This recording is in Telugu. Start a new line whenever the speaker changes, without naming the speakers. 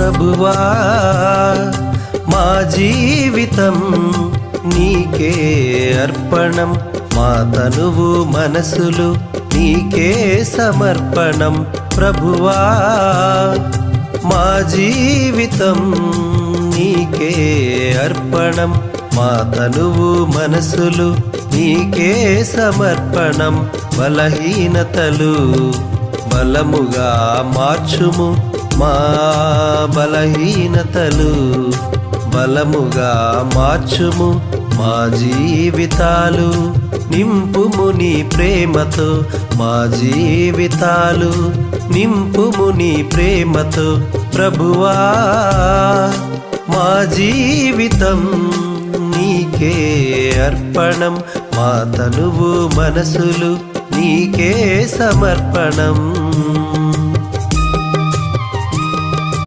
ప్రభువా మా జీవితం నీకే అర్పణం, మా తనువు మనసులు నీకే సమర్పణం ప్రభువా. మా జీవితం నీకే అర్పణం, మా తనువు మనసులు నీకే సమర్పణం. బలహీనతలు బలముగా మార్చుము, మా బలహీనతలు బలముగా మార్చుము. మా జీవితాలు నింపుము నీ ప్రేమతో, మా జీవితాలు నింపుము నీ ప్రేమతో ప్రభువా. మా జీవితం నీకే అర్పణం, మా తనువు మనసులు నీకే సమర్పణం.